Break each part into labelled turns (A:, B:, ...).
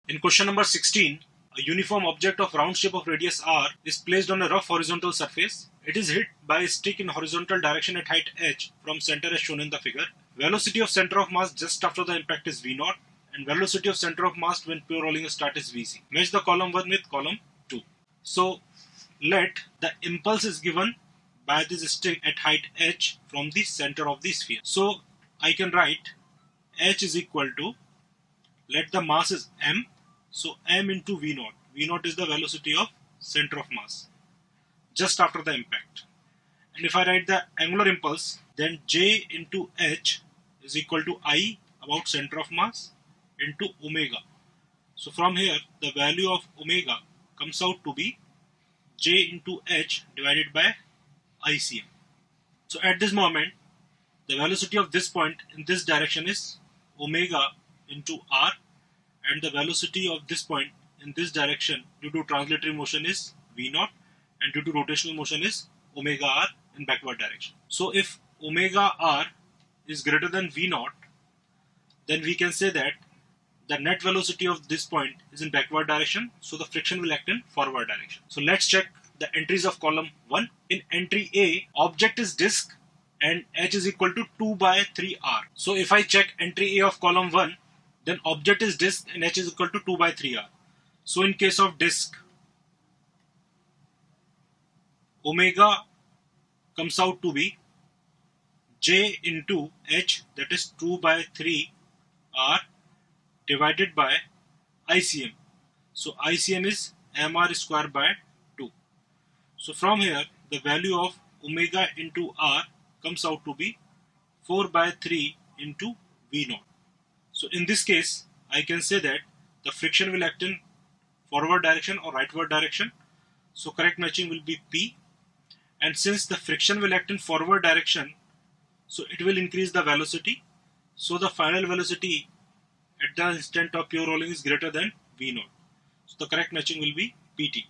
A: In question number 16, a uniform object of round shape of radius r is placed on a rough horizontal surface. It is hit by a stick in horizontal direction at height h from center as shown in the figure. Velocity of center of mass just after the impact is v0 and velocity of center of mass when pure rolling start is vc. Match the column 1 with column 2. So let the impulse is given by this stick at height h from the center of the sphere. So I can write h is equal to, let the mass is m, so m into v0. v0 is the velocity of center of mass just after the impact. And if I write the angular impulse, then j into h is equal to I about center of mass into omega. So from here the value of omega comes out to be j into h divided by ICM. So at this moment the velocity of this point in this direction is omega into r, and the velocity of this point in this direction due to translatory motion is v0, and due to rotational motion is omega r in backward direction. So if omega r is greater than v0, then we can say that the net velocity of this point is in backward direction, so the friction will act in forward direction. So let's check the entries of column 1. In entry A, object is disk and h is equal to 2 by 3r. So if I check entry A of column 1, then object is disk and h is equal to 2 by 3r. So in case of disk, omega comes out to be j into h, that is 2 by 3r divided by ICM. So ICM is mr square by 2. So from here the value of omega into r comes out to be 4 by 3 into v0. So in this case I can say that the friction will act in forward direction or rightward direction. So correct matching will be P. And since the friction will act in forward direction, so it will increase the velocity. So the final velocity at the instant of pure rolling is greater than v0. So the correct matching will be PT.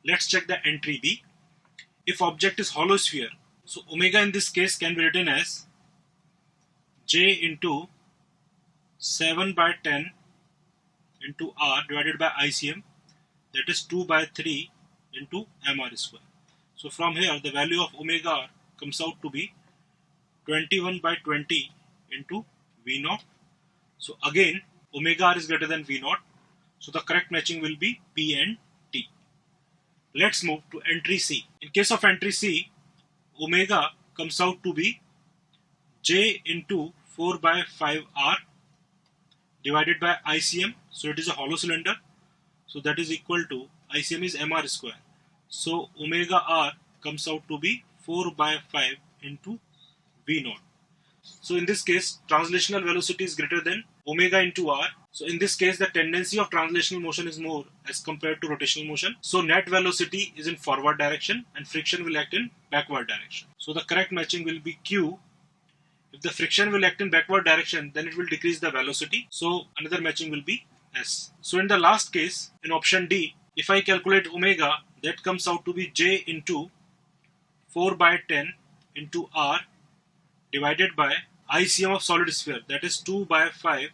A: Let's check the entry B. If object is hollow sphere, so omega in this case can be written as j into 7 by 10 into r divided by ICM, that is 2 by 3 into mr square. So from here the value of omega r comes out to be 21 by 20 into v0. So again omega r is greater than v0, so the correct matching will be P and T. Let's move to entry C. In case of entry C, omega comes out to be j into 4 by 5r divided by ICM. So it is a hollow cylinder, so that is equal to ICM is mr square. So omega r comes out to be 4 by 5 into v0. So in this case translational velocity is greater than omega into r. So in this case the tendency of translational motion is more as compared to rotational motion. So net velocity is in forward direction and friction will act in backward direction. So the correct matching will be Q. If the friction will act in backward direction, then it will decrease the velocity. So another matching will be S. So in the last case, in option D, if I calculate omega, that comes out to be j into 4 by 10 into r divided by ICM of solid sphere, that is 2 by 5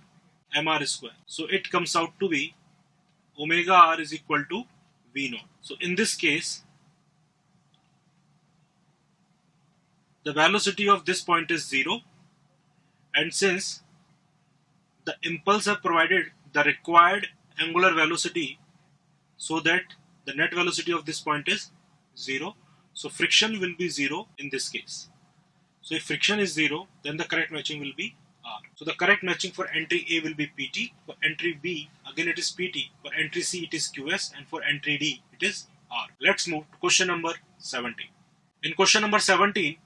A: mr square. So it comes out to be omega r is equal to v0. So in this case, the velocity of this point is 0, and since the impulse have provided the required angular velocity so that the net velocity of this point is 0, so friction will be 0 in this case. So if friction is 0, then the correct matching will be R. So the correct matching for entry A will be PT, for entry B again it is PT, for entry C it is QS, and for entry D it is R. Let's move to question number 17. In question number 17,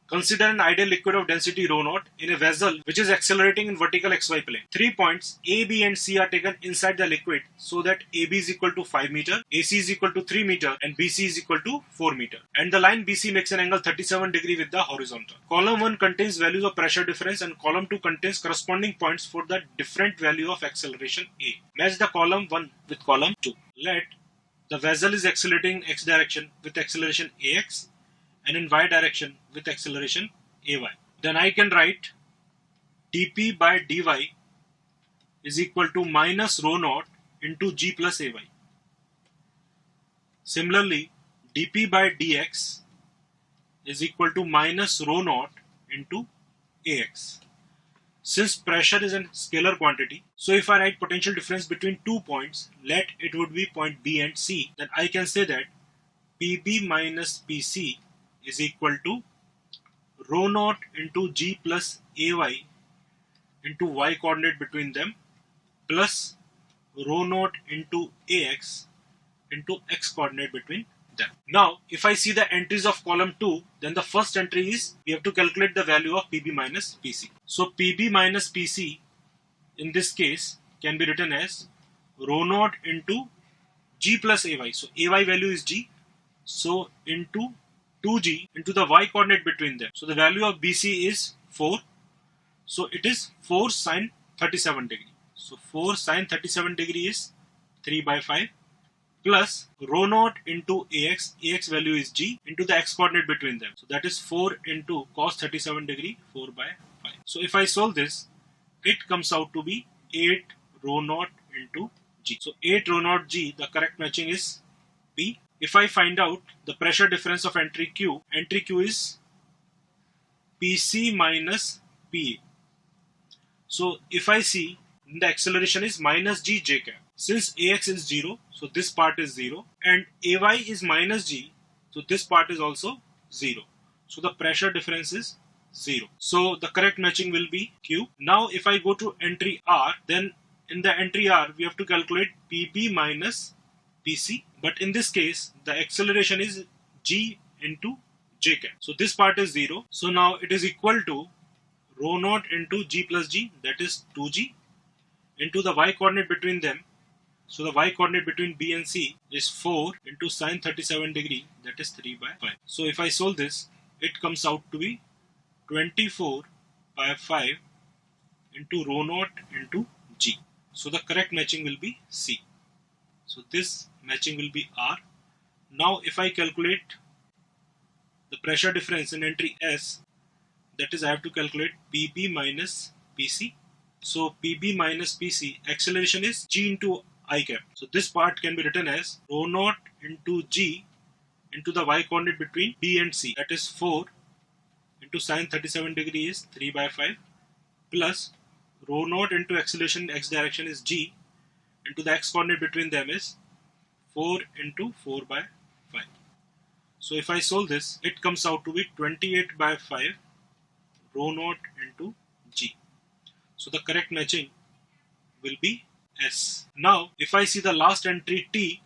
A: consider an ideal liquid of density rho naught in a vessel which is accelerating in vertical xy plane. 3 points A, B and C are taken inside the liquid so that AB is equal to 5 meter, AC is equal to 3 meter and BC is equal to 4 meter. And the line BC makes an angle 37 degree with the horizontal. Column 1 contains values of pressure difference and column 2 contains corresponding points for the different value of acceleration A. Match the column 1 with column 2. Let the vessel is accelerating in x direction with acceleration AX and in y direction with acceleration AY. Then I can write dP by dy is equal to minus rho naught into G plus Ay. Similarly, dP by dx is equal to minus rho naught into Ax. Since pressure is a scalar quantity, so if I write potential difference between 2 points, let it would be point B and C, then I can say that PB minus PC is equal to rho naught into G plus Ay into y coordinate between them plus rho naught into Ax into x coordinate between them. Now, if I see the entries of column 2, then the first entry is we have to calculate the value of PB minus PC. So PB minus PC in this case can be written as rho naught into G plus Ay. So Ay value is G. So into 2G into the y coordinate between them. So the value of BC is 4. So it is 4 sine 37 degree. So 4 sine 37 degree is 3 by 5 plus rho naught into Ax. Ax value is G into the x coordinate between them. So that is 4 into cos 37 degree 4 by 5. So if I solve this, it comes out to be 8 rho naught into G. So 8 rho naught G, the correct matching is P. If I find out the pressure difference of entry Q is PC minus PA. So if I see the acceleration is minus G J cap. Since Ax is 0, so this part is 0, and Ay is minus G, so this part is also 0. So the pressure difference is 0. So the correct matching will be Q. Now if I go to entry R, then in the entry R we have to calculate PB minus PC, but in this case the acceleration is G into J cap. So this part is 0. So now it is equal to rho naught into G plus G, that is 2G, into the y coordinate between them. So the y coordinate between B and C is 4 into sine 37 degree, that is 3 by 5. So if I solve this, it comes out to be 24 by 5 into rho naught into G. So the correct matching will be C. So this matching will be R. Now if I calculate the pressure difference in entry S, that is I have to calculate PB minus PC. So PB minus PC, acceleration is G into I cap. So this part can be written as rho naught into G into the y coordinate between B and C, that is 4 into sine 37 degree is 3 by 5 plus rho naught into acceleration x direction is G into the x coordinate between them is 4 into 4 by 5. So if I solve this, it comes out to be 28 by 5 rho naught into G. So the correct matching will be S. Now if I see the last entry T,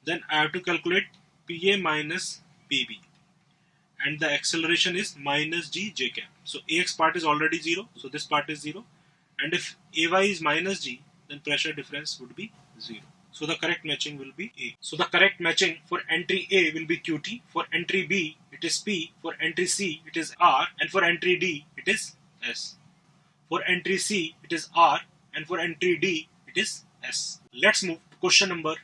A: then I have to calculate PA minus PB, and the acceleration is minus G J cap. So Ax part is already 0, so this part is 0, and if Ay is minus G, then pressure difference would be 0. So the correct matching will be A. So the correct matching for entry A will be QT, for entry B it is P, for entry C it is R, and for entry D it is S. For entry C it is R, and for entry D it is S. Let's move to question number